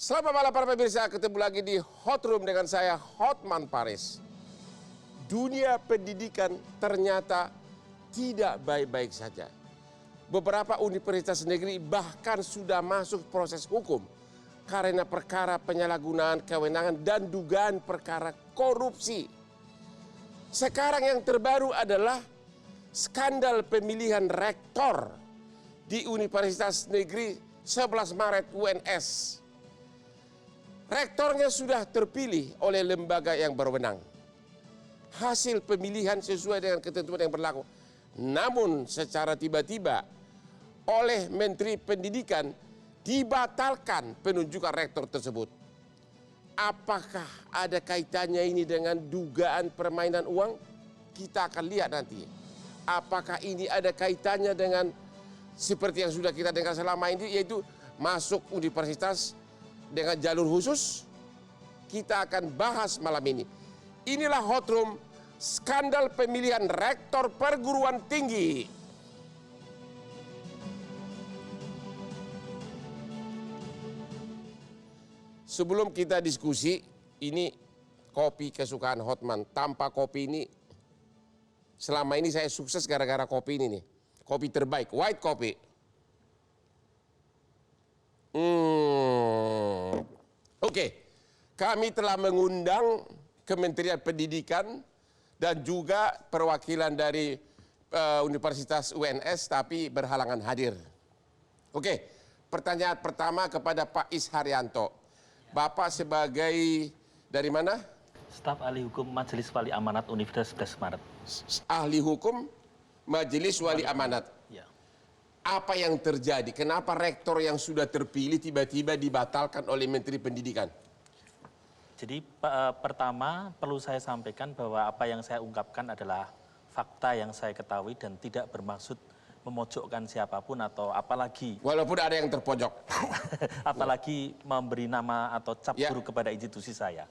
Selamat malam para pemirsa, ketemu lagi di Hot Room dengan saya Hotman Paris. Dunia pendidikan ternyata tidak baik-baik saja. Beberapa universitas negeri bahkan sudah masuk proses hukum karena perkara penyalahgunaan kewenangan dan dugaan perkara korupsi. Sekarang yang terbaru adalah skandal pemilihan rektor di Universitas Negeri 11 Maret UNS. Rektornya sudah terpilih oleh lembaga yang berwenang. Hasil pemilihan sesuai dengan ketentuan yang berlaku. Namun secara tiba-tiba oleh Menteri Pendidikan dibatalkan penunjukan rektor tersebut. Apakah ada kaitannya ini dengan dugaan permainan uang? Kita akan lihat nanti. Apakah ini ada kaitannya dengan seperti yang sudah kita dengar selama ini, yaitu masuk universitas dengan jalur khusus? Kita akan bahas malam ini. Inilah Hot Room, skandal pemilihan rektor perguruan tinggi. Sebelum kita diskusi, ini kopi kesukaan Hotman. Tanpa kopi ini, selama ini saya sukses gara-gara kopi ini nih. Kopi terbaik, white coffee. Oke, kami telah mengundang Kementerian Pendidikan dan juga perwakilan dari Universitas UNS, tapi berhalangan hadir. Oke, pertanyaan pertama kepada Pak Isharyanto. Bapak sebagai dari mana? Staf Ahli Hukum Majelis Wali Amanat Universitas 11 Maret. Ahli Hukum Majelis Wali Amanat. Ya. Apa yang terjadi? Kenapa rektor yang sudah terpilih tiba-tiba dibatalkan oleh Menteri Pendidikan? Jadi pertama perlu saya sampaikan bahwa apa yang saya ungkapkan adalah fakta yang saya ketahui dan tidak bermaksud memojokkan siapapun atau apalagi Walaupun ada yang terpojok. apalagi memberi nama atau cap buruk kepada institusi saya.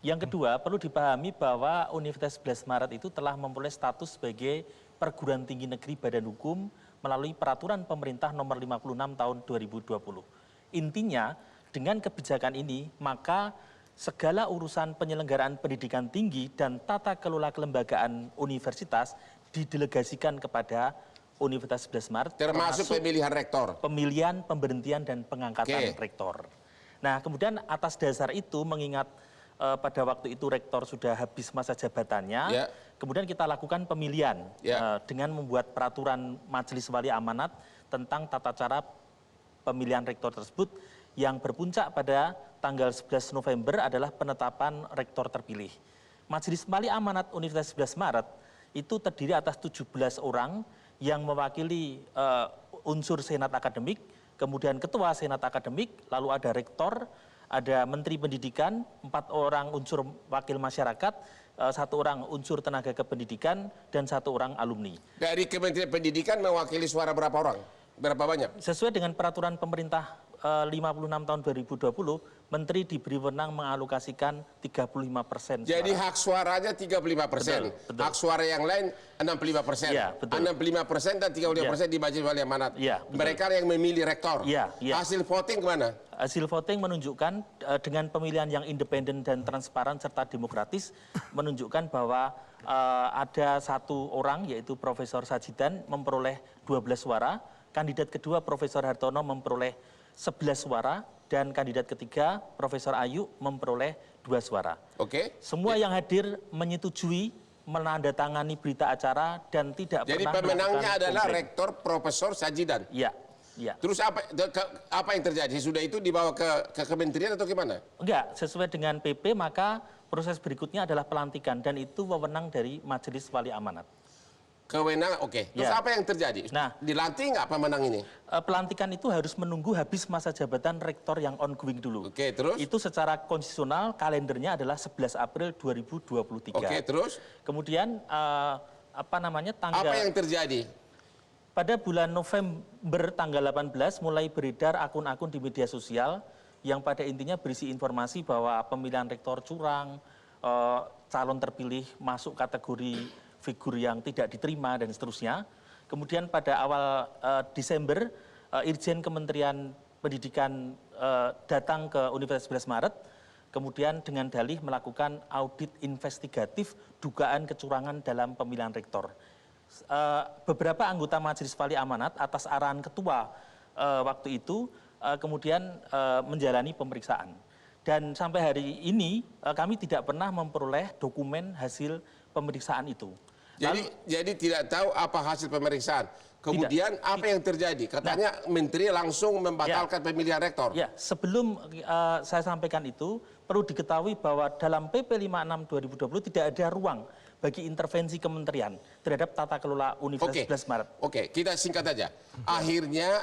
Yang kedua, perlu dipahami bahwa Universitas 11 Maret itu telah memperoleh status sebagai perguruan tinggi negeri badan hukum melalui peraturan pemerintah nomor 56 tahun 2020. Intinya, dengan kebijakan ini, maka segala urusan penyelenggaraan pendidikan tinggi dan tata kelola kelembagaan universitas didelegasikan kepada Universitas 11 Maret. Termasuk pemilihan rektor. Pemilihan, pemberhentian, dan pengangkatan rektor. Nah, kemudian atas dasar itu mengingat pada waktu itu rektor sudah habis masa jabatannya, kemudian kita lakukan pemilihan dengan membuat peraturan Majelis Wali Amanat tentang tata cara pemilihan rektor tersebut yang berpuncak pada tanggal 11 November adalah penetapan rektor terpilih. Majelis Wali Amanat Universitas 11 Maret itu terdiri atas 17 orang yang mewakili unsur senat akademik, kemudian ketua senat akademik, lalu ada rektor, ada menteri pendidikan, 4 orang unsur wakil masyarakat, 1 orang unsur tenaga kependidikan, dan 1 orang alumni. Dari Kementerian Pendidikan mewakili suara berapa orang? Berapa banyak? Sesuai dengan peraturan pemerintah 56 tahun 2020, menteri diberi wewenang mengalokasikan 35%. Jadi hak suaranya 35%. Hak suara yang lain 65%. Ya, 65% dan 35% di Majelis Wali Amanat. Ya, mereka yang memilih rektor. Ya. Hasil voting kemana? Hasil voting menunjukkan dengan pemilihan yang independen dan transparan serta demokratis, menunjukkan bahwa ada 1 orang yaitu Profesor Sajidan memperoleh 12 suara, kandidat kedua Profesor Hartono memperoleh 11 suara, dan kandidat ketiga Profesor Ayu memperoleh 2 suara. Oke. Semua yang hadir menyetujui, menandatangani berita acara dan tidak Jadi pernah. Jadi pemenangnya adalah Rektor Profesor Sajidan. Iya. Terus apa yang terjadi? Sudah itu dibawa ke kementerian atau gimana? Enggak, sesuai dengan PP maka proses berikutnya adalah pelantikan dan itu wewenang dari Majelis Wali Amanat. Kewenangan, oke. Terus apa yang terjadi? Nah, dilantik nggak pemenang ini? Pelantikan itu harus menunggu habis masa jabatan rektor yang ongoing dulu. Oke, terus? Itu secara konstitusional kalendernya adalah 11 April 2023. Oke, terus? Kemudian tanggal... Apa yang terjadi? Pada bulan November tanggal 18 mulai beredar akun-akun di media sosial yang pada intinya berisi informasi bahwa pemilihan rektor curang, calon terpilih masuk kategori figur yang tidak diterima dan seterusnya. Kemudian pada awal Desember, Irjen Kementerian Pendidikan datang ke Universitas 11 Maret, kemudian dengan dalih melakukan audit investigatif dugaan kecurangan dalam pemilihan rektor. Beberapa anggota Majelis Wali Amanat atas arahan ketua waktu itu kemudian menjalani pemeriksaan. Dan sampai hari ini kami tidak pernah memperoleh dokumen hasil pemeriksaan itu. Jadi tidak tahu apa hasil pemeriksaan. Kemudian apa yang terjadi? Katanya Menteri langsung membatalkan pemilihan rektor. Ya, sebelum saya sampaikan itu, perlu diketahui bahwa dalam PP 56 2020 tidak ada ruang bagi intervensi kementerian terhadap tata kelola Universitas 11 Maret. Oke, kita singkat aja. Akhirnya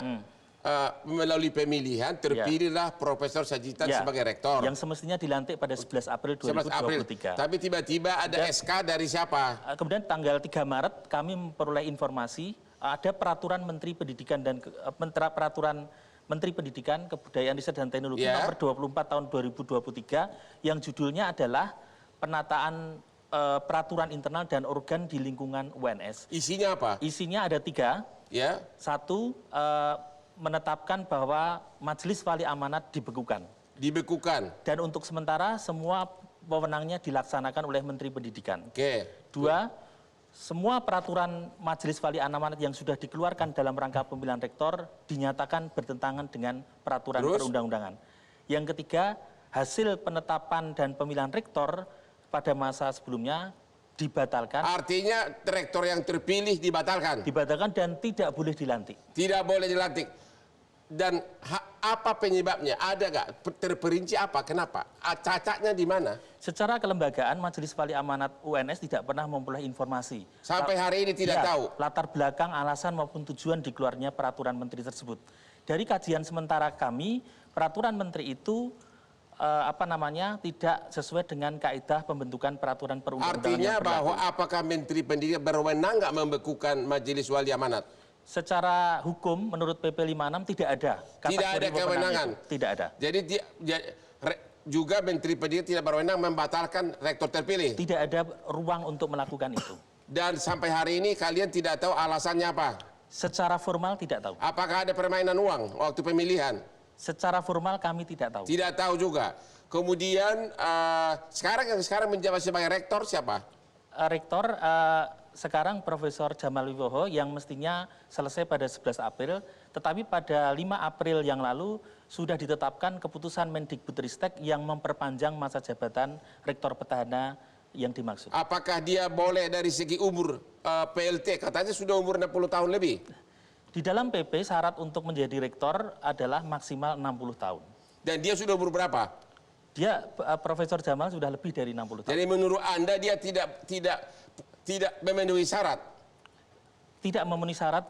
melalui pemilihan terpilihlah Profesor Sajitan sebagai rektor. Yang semestinya dilantik pada 11 April 2023. Tapi tiba-tiba ada SK dari siapa? Kemudian tanggal 3 Maret kami memperoleh informasi ada peraturan Menteri Pendidikan dan peraturan Menteri Pendidikan, Kebudayaan, Riset dan Teknologi nomor 24 tahun 2023 yang judulnya adalah penataan peraturan internal dan organ di lingkungan UNS. Isinya apa? Isinya ada 3. Satu, menetapkan bahwa Majelis Wali Amanat dibekukan. Dan untuk sementara semua wewenangnya dilaksanakan oleh Menteri Pendidikan. 2, semua peraturan Majelis Wali Amanat yang sudah dikeluarkan dalam rangka pemilihan rektor dinyatakan bertentangan dengan peraturan perundang-undangan. Yang ketiga, hasil penetapan dan pemilihan rektor pada masa sebelumnya dibatalkan. Artinya rektor yang terpilih dibatalkan? Dibatalkan dan tidak boleh dilantik. Tidak boleh dilantik. Dan apa penyebabnya? Ada nggak terperinci apa? Kenapa? Cacatnya di mana? Secara kelembagaan Majelis Wali Amanat UNS tidak pernah memperoleh informasi. Sampai hari ini tidak tahu? Latar belakang, alasan maupun tujuan dikeluarnya peraturan menteri tersebut. Dari kajian sementara kami, peraturan menteri itu tidak sesuai dengan kaidah pembentukan peraturan perundang-undangan. Artinya bahwa apakah Menteri Pendidikan berwenang nggak membekukan Majelis Wali Amanat? Secara hukum menurut PP 56 tidak ada. Tidak ada kewenangan. Tidak ada. Jadi juga Menteri Pendidikan tidak berwenang membatalkan rektor terpilih. Tidak ada ruang untuk melakukan itu. Dan sampai hari ini kalian tidak tahu alasannya apa? Secara formal tidak tahu. Apakah ada permainan uang waktu pemilihan? Secara formal kami tidak tahu. Tidak tahu juga. Kemudian sekarang menjabat sebagai rektor siapa? Rektor sekarang Profesor Jamal Wibowo yang mestinya selesai pada 11 April, tetapi pada 5 April yang lalu sudah ditetapkan keputusan Mendikbudristek yang memperpanjang masa jabatan Rektor Petahana yang dimaksud. Apakah dia boleh dari segi umur PLT? Katanya sudah umur 60 tahun lebih. Di dalam PP syarat untuk menjadi rektor adalah maksimal 60 tahun. Dan dia sudah umur berapa? Dia Profesor Jamal sudah lebih dari 60 tahun. Jadi menurut Anda dia tidak memenuhi syarat? Tidak memenuhi syarat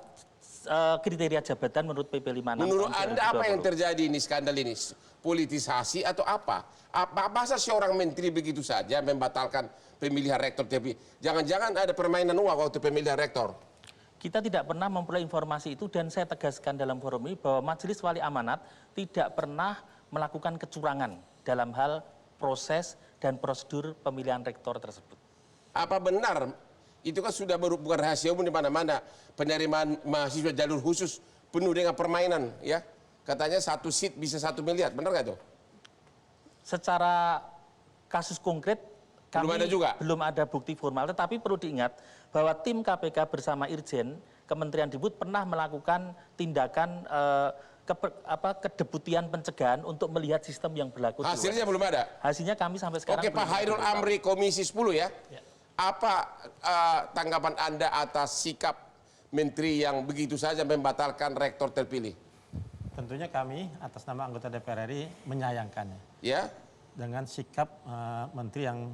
kriteria jabatan menurut PP 56. Menurut Anda apa yang terjadi ini, skandal ini? Politisasi atau apa? Masa seorang menteri begitu saja membatalkan pemilihan rektor? Jangan-jangan ada permainan uang waktu pemilihan rektor? Kita tidak pernah memperoleh informasi itu dan saya tegaskan dalam forum ini bahwa Majelis Wali Amanat tidak pernah melakukan kecurangan dalam hal proses dan prosedur pemilihan rektor tersebut. Apa benar? Itu kan sudah bukan rahasia umum di mana-mana. Penerimaan mahasiswa jalur khusus penuh dengan permainan, ya. Katanya 1 seat bisa 1 miliar, benar nggak itu? Secara kasus konkret kami belum ada bukti formal, tetapi perlu diingat bahwa tim KPK bersama Irjen Kementerian Diput pernah melakukan tindakan kedeputian pencegahan untuk melihat sistem yang berlaku. Hasilnya belum ada? Hasilnya kami sampai sekarang. Oke, Pak Hairul Amri, Komisi 10 ya. Apa tanggapan Anda atas sikap Menteri yang begitu saja membatalkan rektor terpilih? Tentunya kami atas nama anggota DPR RI menyayangkannya. Ya. Dengan sikap Menteri yang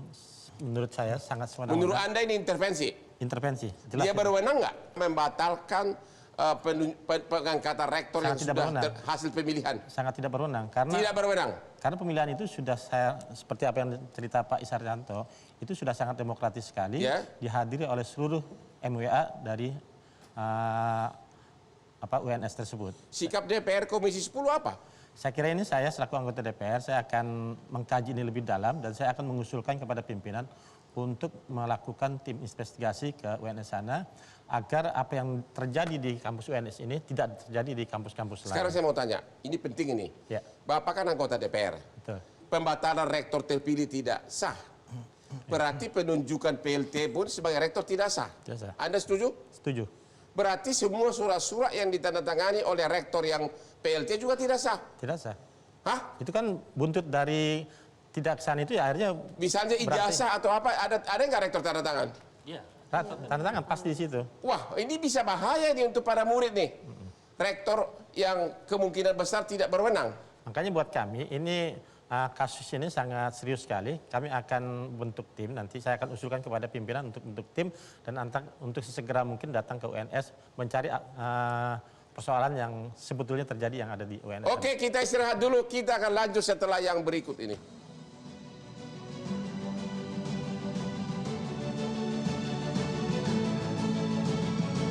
menurut saya sangat sewenang-wenang. Menurut Anda ini intervensi? Intervensi. Jelas dia berwenang nggak membatalkan pengangkatan rektor yang sudah hasil pemilihan? Sangat tidak berwenang. Karena tidak berwenang? Karena pemilihan itu sudah seperti apa yang cerita Pak Isarjanto, itu sudah sangat demokratis sekali, dihadiri oleh seluruh MWA dari UNS tersebut. Sikap DPR Komisi 10 apa? Saya kira ini saya selaku anggota DPR, saya akan mengkaji ini lebih dalam dan saya akan mengusulkan kepada pimpinan untuk melakukan tim investigasi ke UNS sana agar apa yang terjadi di kampus UNS ini tidak terjadi di kampus-kampus lain. Sekarang saya mau tanya, ini penting ini. Ya. Bapak kan anggota DPR. Betul. Pembatalan rektor terpilih tidak sah. Berarti penunjukan PLT pun sebagai rektor tidak sah. Tidak sah. Anda setuju? Setuju. Berarti semua surat-surat yang ditandatangani oleh rektor yang PLT juga tidak sah. Tidak sah. Hah? Itu kan buntut dari tidak sah itu ya akhirnya Misalnya ijazah atau apa, ada nggak rektor tanda tangan? Iya. tanda tangan pasti di situ. Wah, ini bisa bahaya nih untuk para murid nih. Rektor yang kemungkinan besar tidak berwenang. Makanya buat kami ini kasus ini sangat serius sekali. Kami akan bentuk tim, nanti saya akan usulkan kepada pimpinan untuk bentuk tim dan untuk sesegera mungkin datang ke UNS mencari persoalan yang sebetulnya terjadi yang ada di UNS. Oke, kita istirahat dulu. Kita akan lanjut setelah yang berikut ini.